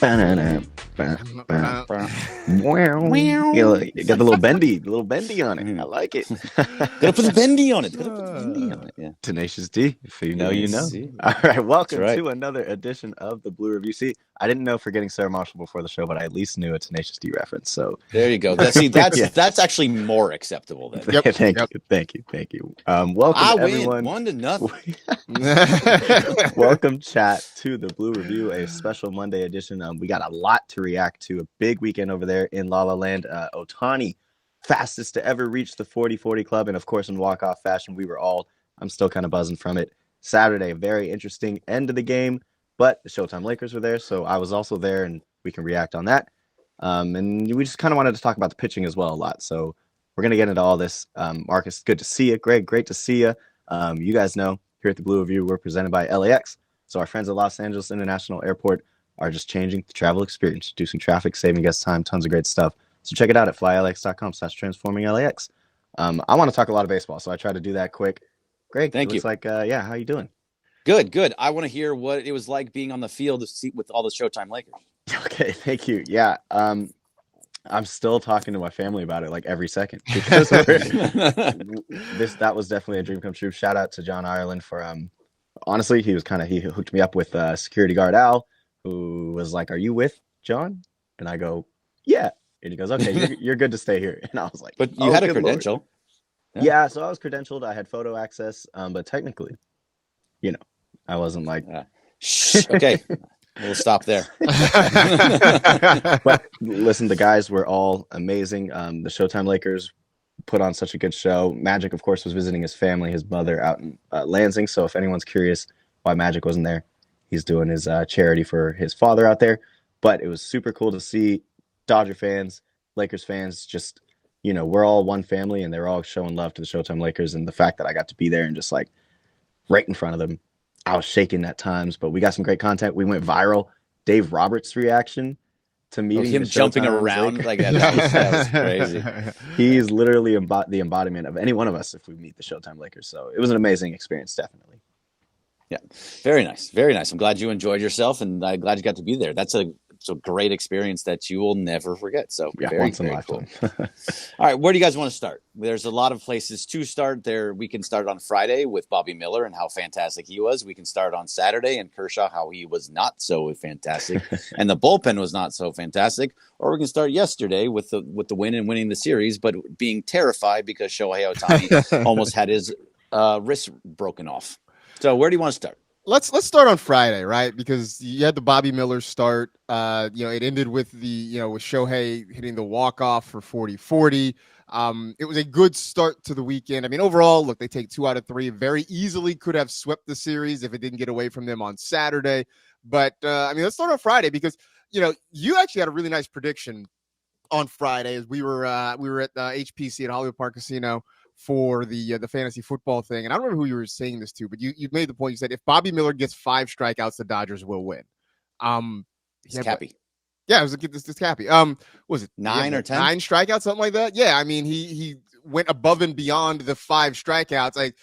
You got the little bendy on it. I like it. Gotta put the bendy on it. Yeah. Tenacious D. If you know, you know. All right. Welcome to another edition of the Blue Review. See, I didn't know for getting Sarah Marshall before the show, but I at least knew a Tenacious D reference. So there you go. That's actually more acceptable then. Yep. Thank you. Welcome everyone. 1-0. Welcome chat to the Blue Review, a special Monday edition. We got a lot to react to. A big weekend over there in La La Land. Ohtani, fastest to ever reach the 40-40 club, and of course in walk-off fashion, I'm still kind of buzzing from it. Saturday, very interesting end of the game, but the Showtime Lakers were there, so I was also there, and we can react on that. And we just kind of wanted to talk about the pitching as well a lot, so we're going to get into all this. Marcus, good to see you. Greg, great to see you. You guys know, here at the Blue Review, we're presented by LAX, so our friends at Los Angeles International Airport are just changing the travel experience, reducing traffic, saving guests time, tons of great stuff. So check it out at flylax.com/transforminglAX. I want to talk a lot of baseball, so I try to do that quick. Greg, thank you. How you doing? Good. I want to hear what it was like being on the field with all the Showtime Lakers. Okay, thank you. Yeah, I'm still talking to my family about it like every second because that was definitely a dream come true. Shout out to John Ireland for honestly, he hooked me up with security guard Al, who was like, "Are you with John?" And I go, "Yeah." And he goes, "Okay, you're good to stay here." And I was like, "But you had a credential." Yeah, so I was credentialed. I had photo access, but technically, I wasn't like. Okay, we'll stop there. But listen, the guys were all amazing. The Showtime Lakers put on such a good show. Magic, of course, was visiting his family, his mother out in Lansing. So if anyone's curious why Magic wasn't there, he's doing his charity for his father out there. But it was super cool to see Dodger fans, Lakers fans, just, we're all one family, and they're all showing love to the Showtime Lakers. And the fact that I got to be there and just like right in front of them, I was shaking at times, but we got some great content. We went viral. Dave Roberts' reaction to meeting him jumping around like that. That was crazy. He's literally the embodiment of any one of us if we meet the Showtime Lakers. So it was an amazing experience, definitely. Yeah, very nice. Very nice. I'm glad you enjoyed yourself, and I'm glad you got to be there. That's a great experience that you will never forget. So yeah, very, once in a cool. lifetime. All right, where do you guys want to start? There's a lot of places to start there. We can start on Friday with Bobby Miller and how fantastic he was. We can start on Saturday and Kershaw, how he was not so fantastic, and the bullpen was not so fantastic. Or we can start yesterday with the win and winning the series, but being terrified because Shohei Ohtani almost had his wrist broken off. So where do you want to start? Let's start on Friday, right? Because you had the Bobby Miller start. It ended with with Shohei hitting the walk-off for 40-40. It was a good start to the weekend. I mean, overall, look, they take 2 out of 3. Very easily could have swept the series if it didn't get away from them on Saturday. But let's start on Friday because you actually had a really nice prediction on Friday as we were at HPC at Hollywood Park Casino for the fantasy football thing. And I don't remember who you were saying this to, but you made the point. You said if Bobby Miller gets 5 strikeouts, the Dodgers will win. It's Cappy. Yeah, it was this Cappy. Was it 9 or 10? 9 strikeouts, something like that? Yeah, I mean, he went above and beyond the 5 strikeouts. Like,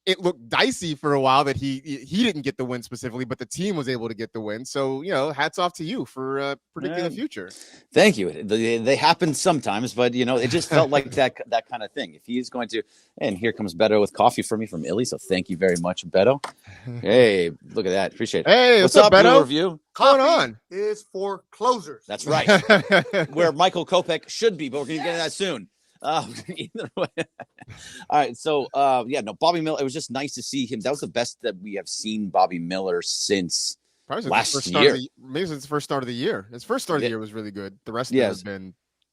it looked dicey for a while that he didn't get the win specifically, but the team was able to get the win. So, hats off to you for predicting the future. Thank you. They happen sometimes, but, it just felt like that kind of thing. If he's going to, and here comes Beto with coffee for me from Illy. So thank you very much, Beto. Hey, look at that. Appreciate it. Hey, what's up, Beto? Review? What's going on? Is for closers. That's right. Where Michael Kopech should be, but we're going to get into that soon. Either way. All right. So, Bobby Miller, it was just nice to see him. That was the best that we have seen Bobby Miller since last year. Maybe since the first start of the year. His first start of the year was really good. The rest of it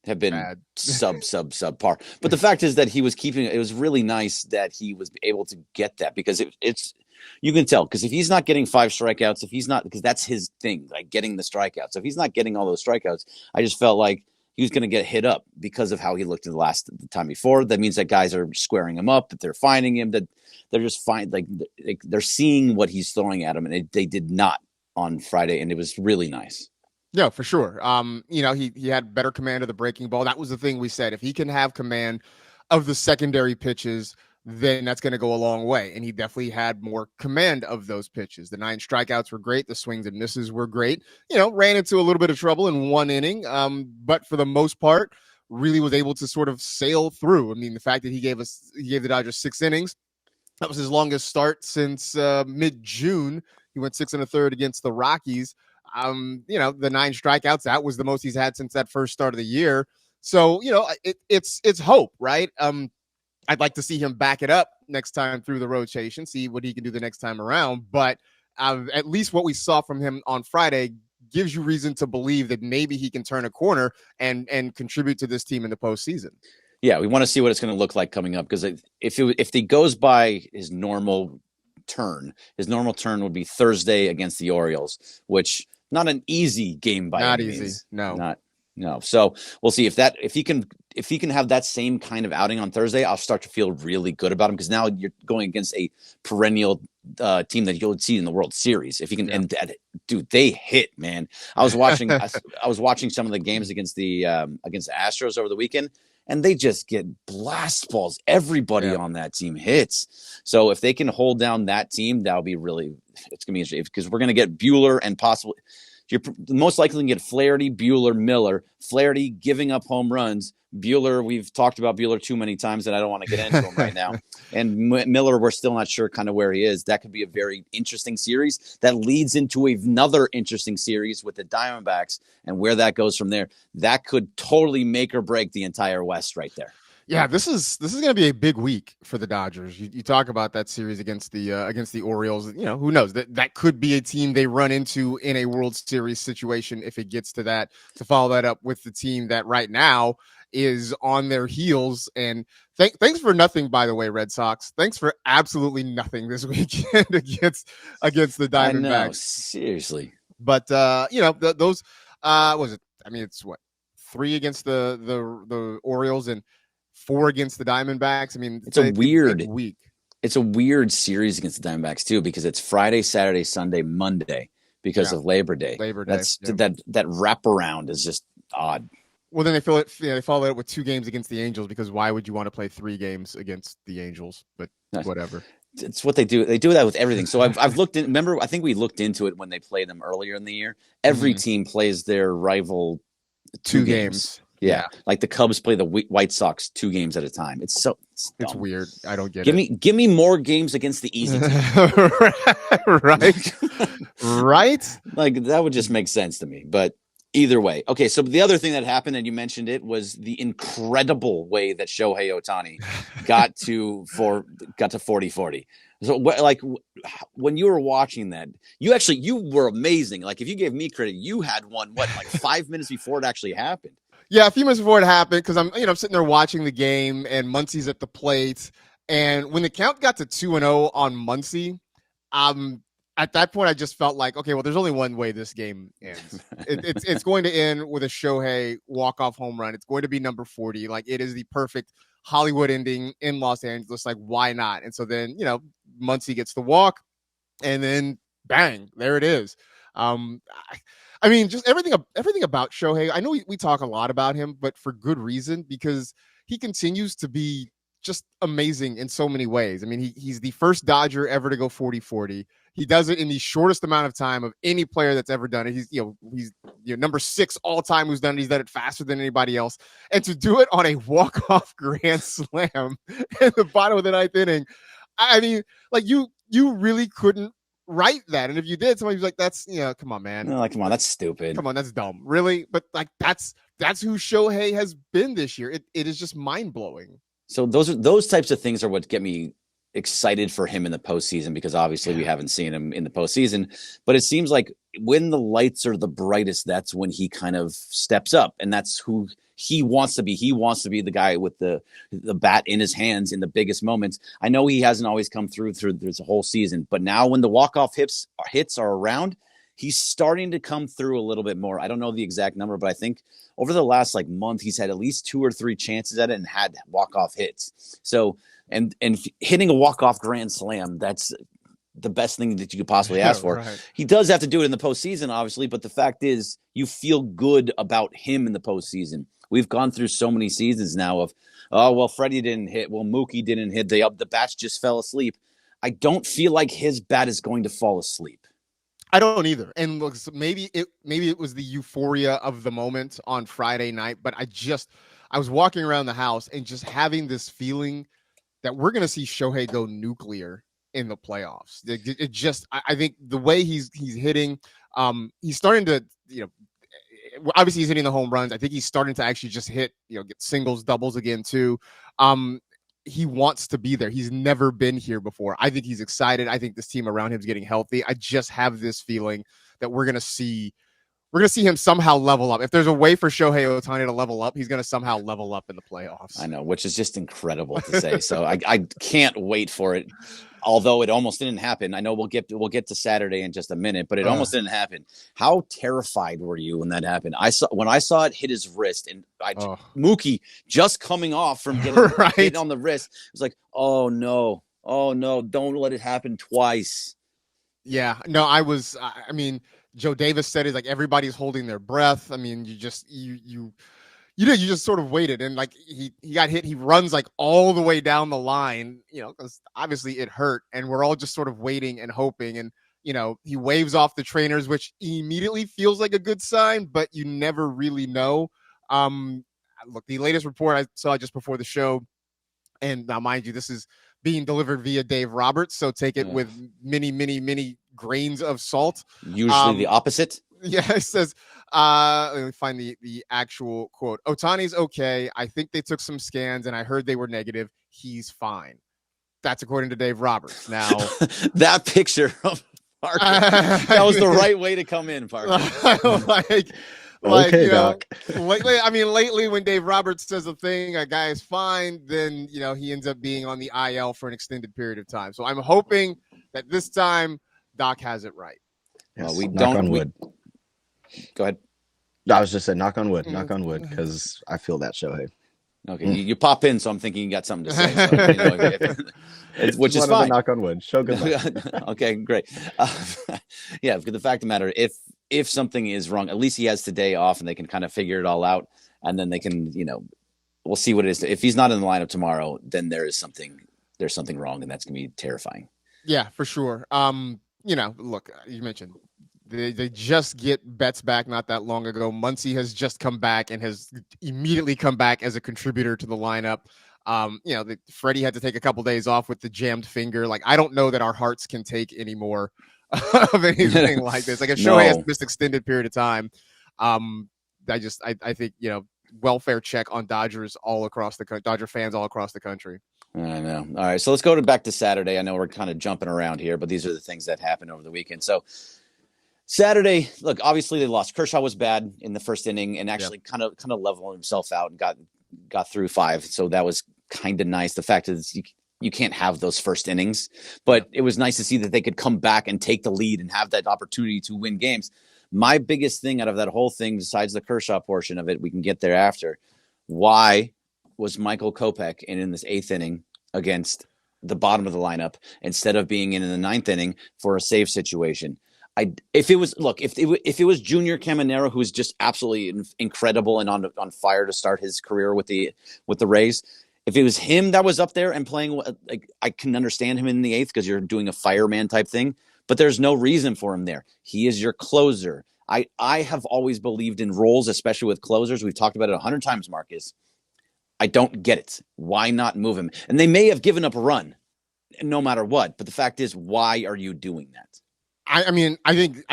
have been bad. subpar. But the fact is that he was keeping it. It was really nice that he was able to get that because it's you can tell because if he's not getting 5 strikeouts, because that's his thing, like getting the strikeouts. So if he's not getting all those strikeouts, I just felt like he was going to get hit up because of how he looked the time before. That means that guys are squaring him up, that they're finding him, that they're just fine. Like they're seeing what he's throwing at him, and they did not on Friday, and it was really nice. Yeah, for sure. He had better command of the breaking ball. That was the thing we said. If he can have command of the secondary pitches, then that's going to go a long way. And he definitely had more command of those pitches. The 9 strikeouts were great. The swings and misses were great. Ran into a little bit of trouble in one inning, but for the most part, really was able to sort of sail through. I mean, the fact that he gave the Dodgers 6 innings, that was his longest start since mid-June. He went 6 1/3 against the Rockies. The 9 strikeouts, that was the most he's had since that first start of the year. So, it's hope, right? I'd like to see him back it up next time through the rotation, see what he can do the next time around. But at least what we saw from him on Friday gives you reason to believe that maybe he can turn a corner and contribute to this team in the postseason. Yeah, we want to see what it's going to look like coming up, because if he goes by his normal turn would be Thursday against the Orioles, which not an easy game by not any easy. means. No. So we'll see if he can have that same kind of outing on Thursday. I'll start to feel really good about him, because now you're going against a perennial team that you'll see in the World Series. If he can, and dude, they hit, man. I was watching some of the games against the Astros over the weekend, and they just get blast balls. Everybody on that team hits. So if they can hold down that team, that'll be really. It's gonna be interesting, because we're gonna get Buehler and possibly. You're most likely going to get Flaherty, Buehler, Miller. Flaherty giving up home runs. Buehler, we've talked about Buehler too many times, and I don't want to get into him right now. And Miller, we're still not sure kind of where he is. That could be a very interesting series that leads into another interesting series with the Diamondbacks, and where that goes from there. That could totally make or break the entire West right there. Yeah, this is going to be a big week for the Dodgers. You talk about that series against the Orioles. Who knows, that could be a team they run into in a World Series situation if it gets to that. To follow that up with the team that right now is on their heels. And thanks for nothing, by the way, Red Sox. Thanks for absolutely nothing this weekend against the Diamondbacks. I know, seriously. But those was it? I mean, it's what, 3 against the Orioles and 4 against the Diamondbacks. I mean, it's a weird week. It's a weird series against the Diamondbacks too, because it's Friday, Saturday, Sunday, Monday because of Labor Day. That's that wraparound is just odd. Well, then they follow it up with 2 games against the Angels, because why would you want to play 3 games against the Angels? But whatever. It's what they do. They do that with everything. So I've looked in. Remember, I think we looked into it when they played them earlier in the year. Every team plays their rival 2 games. Yeah, like the Cubs play the White Sox 2 games at a time. It's weird. I don't get it. Give me more games against the easy team. Right. Right. Like, that would just make sense to me. But either way, okay. So the other thing that happened, and you mentioned it, was the incredible way that Shohei Ohtani got to 40-40. So when you were watching that, you were amazing. Like, if you gave me credit, you had one, like 5 minutes before it actually happened. Yeah, a few minutes before it happened, because I'm sitting there watching the game, and Muncy's at the plate, and when the count got to 2-0 on Muncy, at that point I just felt like, okay, well, there's only one way this game ends. It's going to end with a Shohei walk-off home run. It's going to be number 40. Like, it is the perfect Hollywood ending in Los Angeles. Like, why not? And so then Muncy gets the walk, and then bang, there it is. I mean, just everything about Shohei. I know we talk a lot about him, but for good reason, because he continues to be just amazing in so many ways. I mean, he's the first Dodger ever to go 40-40. He does it in the shortest amount of time of any player that's ever done it. He's number 6 all time who's done it. He's done it faster than anybody else. And to do it on a walk-off grand slam in the bottom of the 9th inning, I mean, like, you really couldn't write that. And if you did, somebody was like, that's, come on, man. No, like, come on, that's stupid. Come on, that's dumb. Really? But like, that's who Shohei has been this year. It is just mind-blowing. So those types of things are what get me excited for him in the postseason, because obviously we haven't seen him in the postseason, but it seems like when the lights are the brightest, that's when he kind of steps up, and that's who he wants to be. He wants to be the guy with the bat in his hands in the biggest moments. I know he hasn't always come through this whole season, but now when the walk-off hits are around, he's starting to come through a little bit more. I don't know the exact number, but I think over the last month, he's had at least 2 or 3 chances at it and had walk-off hits. So, and hitting a walk-off grand slam, that's the best thing that you could possibly ask for. Right. He does have to do it in the postseason, obviously, but the fact is, you feel good about him in the postseason. We've gone through so many seasons now of, oh, well, Freddie didn't hit. Well, Mookie didn't hit. The bats just fell asleep. I don't feel like his bat is going to fall asleep. I don't either. And look, maybe it was the euphoria of the moment on Friday night, but I was walking around the house and just having this feeling that we're going to see Shohei go nuclear in the playoffs. I think the way he's hitting, he's starting to, obviously he's hitting the home runs. I think he's starting to actually just hit, get singles, doubles again too. He wants to be there. He's never been here before. I think he's excited. I think this team around him is getting healthy. I just have this feeling that we're going to see him somehow level up. If there's a way for Shohei Ohtani to level up, he's going to somehow level up in the playoffs. I know, which is just incredible to say. So I can't wait for it. Although it almost didn't happen. I know we'll get to Saturday in just a minute, but it almost didn't happen. How terrified were you when that happened? When I saw it hit his wrist, and Mookie just coming off from getting hit on the wrist, it was like, oh no, don't let it happen twice. Yeah, no, I mean, Joe Davis said it like everybody's holding their breath. I mean, you just sort of waited, and like he got hit. He runs like all the way down the line, because obviously it hurt, and we're all just sort of waiting and hoping. And he waves off the trainers, which immediately feels like a good sign, but you never really know. Look, the latest report I saw just before the show, and now mind you, this is being delivered via Dave Roberts, so take it with many grains of salt. Usually the opposite. Yeah, it says, let me find the actual quote. Ohtani's okay. I think they took some scans, and I heard they were negative. He's fine. That's according to Dave Roberts. Now, that picture of Parker, that was the right way to come in, Parker. Okay, Doc. Lately when Dave Roberts says a thing, a guy is fine, then, he ends up being on the IL for an extended period of time. So I'm hoping that this time Doc has it right. Yes, well, knock on wood. Go ahead. I was just saying, knock on wood, because I feel that, Shohei. Okay, you pop in, so I'm thinking you got something to say. So, which is fine. Knock on wood. Show good luck. Okay, great. Yeah, the fact of the matter, if something is wrong, at least he has today off, and they can kind of figure it all out, and then they can, we'll see what it is. If he's not in the lineup tomorrow, then there's something wrong, and that's gonna be terrifying. Yeah, for sure. Look, you mentioned. They just get Betts back not that long ago. Muncy has just come back and has immediately come back as a contributor to the lineup. Freddie had to take a couple days off with the jammed finger. Like, I don't know that our hearts can take any more of anything like this. Like, if Shohei has missed extended period of time, I think, welfare check on Dodger fans all across the country. I know. All right, so let's go back to Saturday. I know we're kind of jumping around here, but these are the things that happened over the weekend. So Saturday, look, obviously they lost. Kershaw was bad in the first inning and actually kind of leveled himself out and got through 5. So that was kind of nice. The fact is you can't have those first innings, but it was nice to see that they could come back and take the lead and have that opportunity to win games. My biggest thing out of that whole thing, besides the Kershaw portion of it, we can get there after. Why was Michael Kopech in this 8th inning against the bottom of the lineup instead of being in the 9th inning for a save situation? If it was Junior Caminero, who was just absolutely incredible and on fire to start his career with the Rays, if it was him that was up there and playing, like, I can understand him in the 8th because you're doing a fireman type thing, but there's no reason for him there. He is your closer. I have always believed in roles, especially with closers. We've talked about it 100 times, Marcus. I don't get it. Why not move him? And they may have given up a run no matter what, but the fact is, why are you doing that? I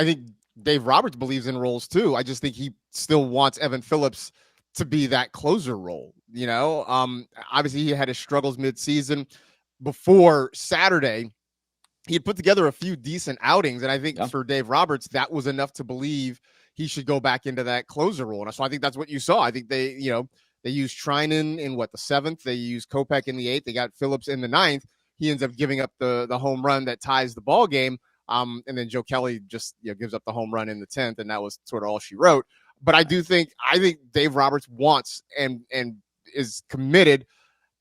think Dave Roberts believes in roles too. I just think he still wants Evan Phillips to be that closer role. Obviously he had his struggles mid-season. Before Saturday, he had put together a few decent outings, and I think for Dave Roberts, that was enough to believe he should go back into that closer role. And so I think that's what you saw. I think they used Trinan in the 7th. They used Kopech in the 8th. They got Phillips in the 9th. He ends up giving up the home run that ties the ball game. And then Joe Kelly just gives up the home run in the 10th, and that was sort of all she wrote. But I think Dave Roberts wants and is committed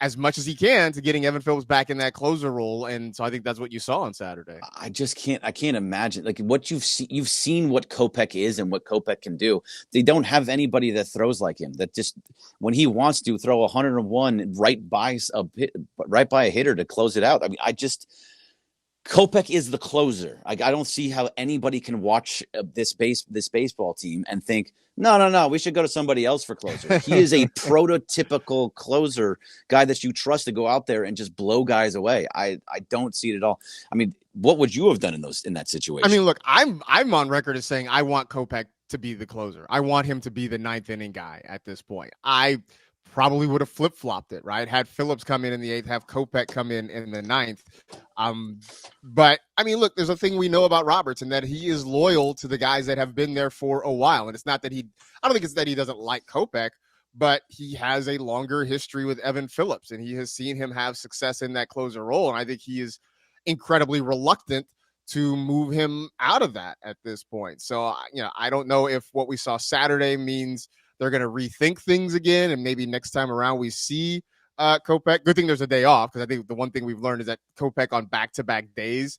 as much as he can to getting Evan Phillips back in that closer role. And so I think that's what you saw on Saturday. I can't imagine like what you've seen what Kopech is and what Kopech can do. They don't have anybody that throws like him, that just when he wants to throw 101 right by a hitter to close it out. I mean, Kopech is the closer. I don't see how anybody can watch this baseball team and think, no, we should go to somebody else for closer. He is a prototypical closer guy that you trust to go out there and just blow guys away. I don't see it at all. I mean, what would you have done in that situation? I mean, look, I'm on record as saying I want Kopech to be the closer. I want him to be the ninth inning guy at this point. I probably would have flip-flopped it, right? Had Phillips come in the eighth, have Kopech come in the ninth. But I mean, look, there's a thing we know about Roberts, and that he is loyal to the guys that have been there for a while. And it's not that I don't think it's that he doesn't like Kopech, but he has a longer history with Evan Phillips, and he has seen him have success in that closer role. And I think he is incredibly reluctant to move him out of that at this point. So, I don't know if what we saw Saturday means they're going to rethink things again, and maybe next time around we see Kopech. Good thing there's a day off, because I think the one thing we've learned is that Kopech on back-to-back days,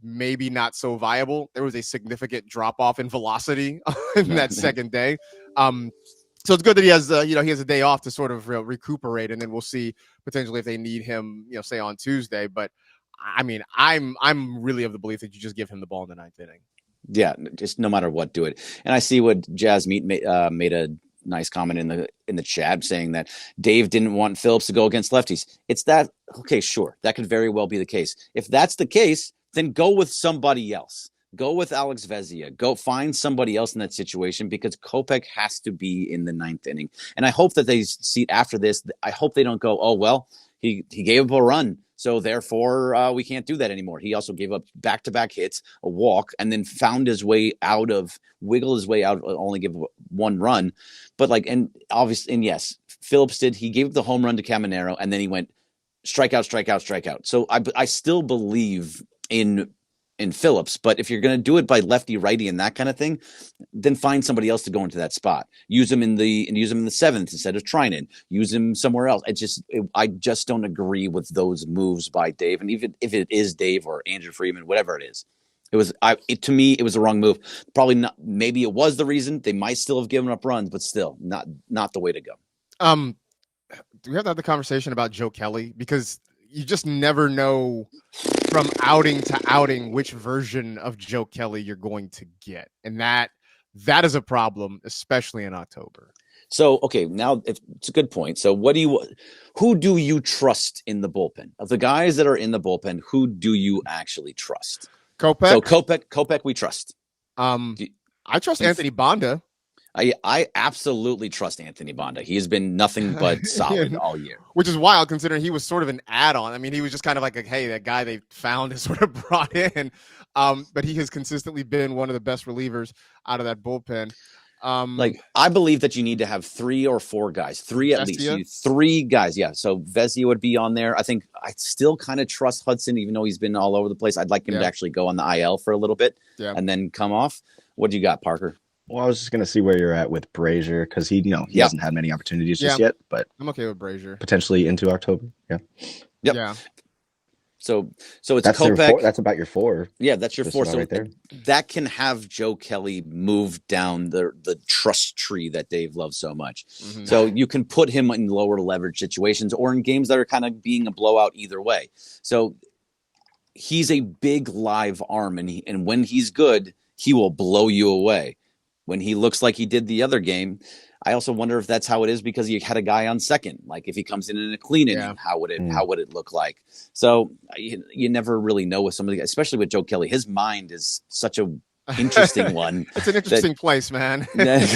maybe not so viable. There was a significant drop-off in velocity in that second day. So it's good that he has a day off to sort of recuperate, and then we'll see potentially if they need him, say on Tuesday. But I mean, I'm really of the belief that you just give him the ball in the ninth inning. Yeah, just no matter what, do it. And I see what Jazz Meat made a nice comment in the chat saying that Dave didn't want Phillips to go against lefties. It's that, okay, sure, that could very well be the case. If that's the case, then go with somebody else. Go with Alex Vezia. Go find somebody else in that situation, because Kopech has to be in the ninth inning. And I hope that they see after this, I hope they don't go, oh, well, he gave up a run, so therefore we can't do that anymore. He also gave up back-to-back hits, a walk, and then wiggled his way out, only give one run. But yes, Phillips did. He gave up the home run to Caminero, and then he went strikeout. So I still believe in Phillips, but if you're going to do it by lefty righty and that kind of thing, then find somebody else to go into that spot. Use him in the seventh instead of Trinan. Use him somewhere else. I just don't agree with those moves by Dave. And even if it is Dave or Andrew Friedman, whatever it is, to me it was the wrong move. Probably not. Maybe it was the reason. They might still have given up runs, but still not the way to go. Do we have to have the conversation about Joe Kelly? Because you just never know from outing to outing which version of Joe Kelly you're going to get. And that is a problem, especially in October. So, okay, now it's a good point. So who do you trust in the bullpen? Of the guys that are in the bullpen, who do you actually trust? Kopech? So Kopech we trust. I trust Anthony Bonda. I absolutely trust Anthony Bonda. He has been nothing but solid all year. Which is wild, considering he was sort of an add-on. I mean, he was just kind of like, hey, that guy they found is sort of brought in. But he has consistently been one of the best relievers out of that bullpen. I believe that you need to have 3 or 4 guys, 3 at least. 3 guys, yeah. So Vezia would be on there. I think I still kind of trust Hudson, even though he's been all over the place. I'd like him to actually go on the IL for a little bit and then come off. What do you got, Parker? Well, I was just going to see where you're at with Brazier, because he hasn't had many opportunities just yet, but I'm okay with Brazier. Potentially into October. Yeah. Yep. Yeah. So it's Kopech. That's about your 4. Yeah, that's your 4. So right there. That can have Joe Kelly move down the trust tree that Dave loves so much. Mm-hmm. So you can put him in lower leverage situations or in games that are kind of being a blowout either way. So he's a big live arm, and when he's good, he will blow you away. When he looks like he did the other game, I also wonder if that's how it is because you had a guy on second. Like if he comes in a clean inning, how would it look like? So you never really know with somebody, especially with Joe Kelly. His mind is such a interesting one. It's an interesting place, man. But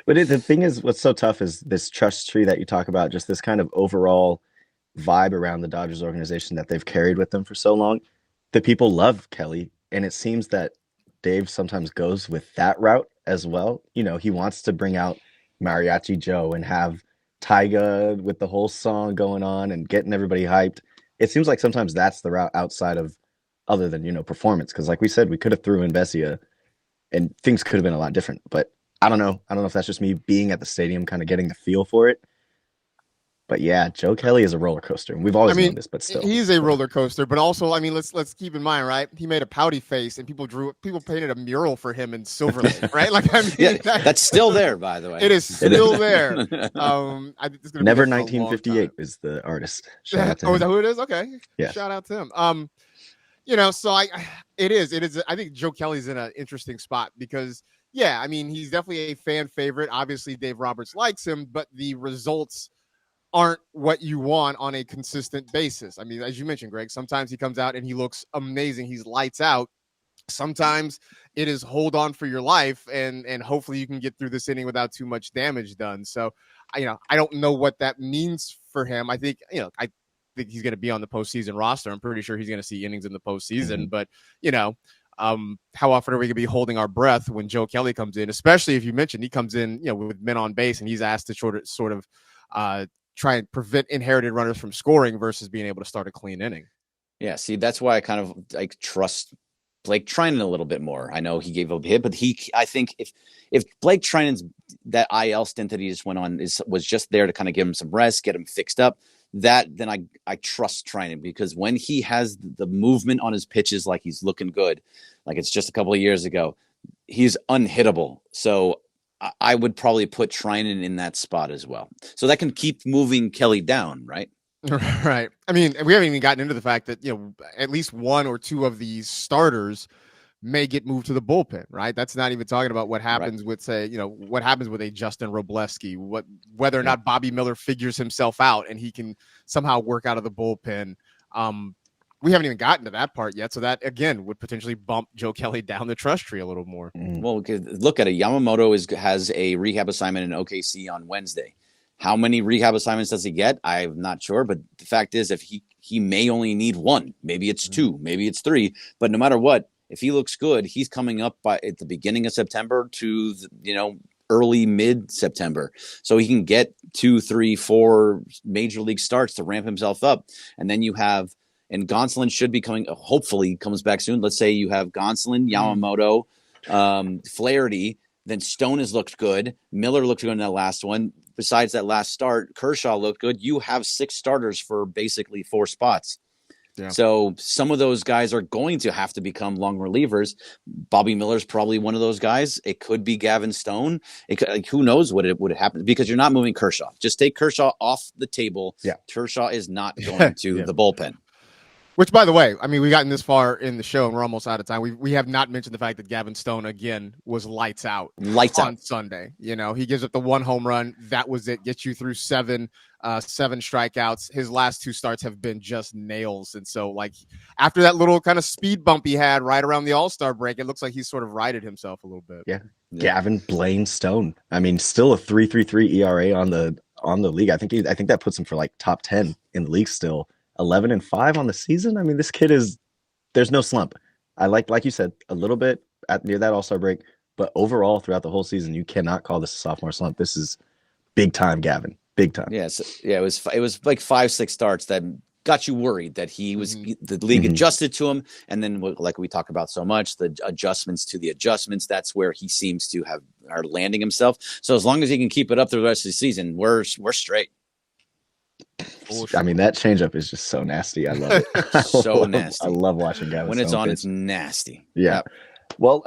the thing is, what's so tough is this trust tree that you talk about, just this kind of overall vibe around the Dodgers organization that they've carried with them for so long. The people love Kelly, and it seems that Dave sometimes goes with that route as well. He wants to bring out Mariachi Joe and have Tyga with the whole song going on and getting everybody hyped. It seems like sometimes that's the route outside of other than, performance. Because like we said, we could have threw in Vesia and things could have been a lot different. But I don't know. I don't know if that's just me being at the stadium, kind of getting the feel for it. But yeah, Joe Kelly is a roller coaster. And we've always known this, but still. He's a roller coaster. But also, I mean, let's keep in mind, right? He made a pouty face, and people painted a mural for him in Silver Lake, right? Like, I mean, yeah, that's still there, by the way. It is still there. Never 1958 is the artist. Shout out to him. Is that who it is? Okay. Yeah. Shout out to him. So it is. I think Joe Kelly's in an interesting spot because, yeah, I mean, he's definitely a fan favorite. Obviously, Dave Roberts likes him, but the results aren't what you want on a consistent basis. I mean, as you mentioned, Greg, sometimes he comes out and he looks amazing. He's lights out. Sometimes it is hold on for your life and hopefully you can get through this inning without too much damage done. So, I don't know what that means for him. I think, I think he's going to be on the postseason roster. I'm pretty sure he's going to see innings in the postseason, but how often are we going to be holding our breath when Joe Kelly comes in, especially if you mentioned he comes in, with men on base and he's asked to sort of try and prevent inherited runners from scoring versus being able to start a clean inning. Yeah. See, that's why I kind of trust Blake Trinan a little bit more. I know he gave up a hit, but I think if Blake Trinan's that IL stint that he just went on was just there to kind of give him some rest, get him fixed up, then I trust Trinan, because when he has the movement on his pitches, like he's looking good, like it's just a couple of years ago, he's unhittable. So I would probably put Trinan in that spot as well. So that can keep moving Kelly down, right? Right. I mean, we haven't even gotten into the fact that, at least one or two of these starters may get moved to the bullpen, right? That's not even talking about what happens with, say, what happens with a Justin Robleski, whether or not Bobby Miller figures himself out and he can somehow work out of the bullpen. We haven't even gotten to that part yet. So that, again, would potentially bump Joe Kelly down the trust tree a little more. Well, look at it. Yamamoto has a rehab assignment in OKC on Wednesday. How many rehab assignments does he get? I'm not sure. But the fact is, if he may only need one, maybe it's two, maybe it's three. But no matter what, if he looks good, he's coming up at the beginning of September to, early mid-September. So he can get 2, 3, 4 major league starts to ramp himself up. And then you have, and Gonsolin should be coming, hopefully comes back soon. Let's say you have Gonsolin, Yamamoto, Flaherty, then Stone has looked good. Miller looked good in that last one. Besides that last start, Kershaw looked good. You have 6 starters for basically 4 spots. Yeah. So some of those guys are going to have to become long relievers. Bobby Miller's probably one of those guys. It could be Gavin Stone. Who knows what it would happen, because you're not moving Kershaw. Just take Kershaw off the table. Yeah. Kershaw is not going to the bullpen. Which, by the way, I mean, we've gotten this far in the show and we're almost out of time. We have not mentioned the fact that Gavin Stone, again, was lights out on Sunday. He gives up the 1 home run. That was it. Gets you through 7 strikeouts. His last 2 starts have been just nails. And so, after that little kind of speed bump he had right around the All-Star break, it looks like he's sort of righted himself a little bit. Yeah. Gavin Blaine Stone. I mean, still a 3.33 ERA on the league. I think that puts him for top 10 in the league still. 11-5 on the season. I mean, this kid there's no slump. I like you said, a little bit near that All-Star break, but overall throughout the whole season, you cannot call this a sophomore slump. This is big time, Gavin. Big time. Yes. Yeah, it was like 5-6 starts that got you worried that he was the league adjusted to him. And then, like we talk about so much, the adjustments to the adjustments, that's where he seems to are landing himself. So as long as he can keep it up the rest of the season, we're straight. I mean, that changeup is just so nasty. I love it. So nasty. I love watching Gavin. When it's on, it's nasty. Yeah. Well,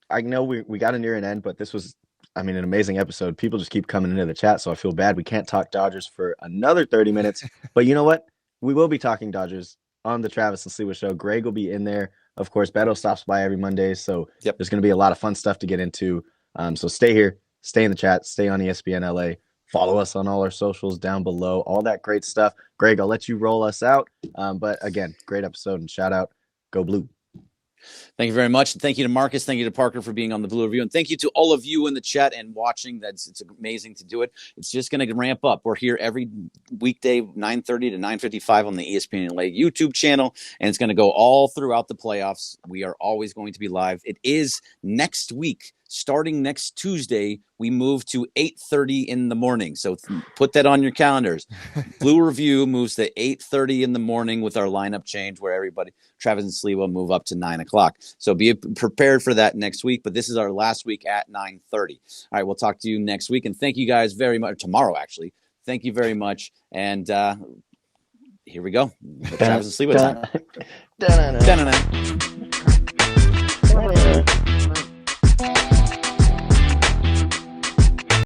I know we got to near an end, but this was, an amazing episode. People just keep coming into the chat, so I feel bad we can't talk Dodgers for another 30 minutes. But you know what? We will be talking Dodgers on the Travis and Sliwa show. Greg will be in there. Of course, Beto stops by every Monday, so there's going to be a lot of fun stuff to get into. So stay here, stay in the chat, stay on ESPN LA. Follow us on all our socials down below, all that great stuff. Greg, I'll let you roll us out. But again, great episode and shout out. Go Blue. Thank you very much. Thank you to Marcus. Thank you to Parker for being on the Blue Review. And thank you to all of you in the chat and watching. It's amazing to do it. It's just going to ramp up. We're here every weekday, 9:30 to 9:55 on the ESPN LA YouTube channel. And it's going to go all throughout the playoffs. We are always going to be live. It is next week. Starting next Tuesday, we move to 8:30 in the morning. So put that on your calendars. Blue Review moves to 8:30 in the morning with our lineup change where Travis and Sliwa move up to 9 o'clock. So be prepared for that next week. But this is our last week at 9:30. All right, we'll talk to you next week. And thank you guys very much. Tomorrow, actually. Thank you very much. And here we go. Travis asleep. What time? Dun-dun-dun. Dun-dun-dun.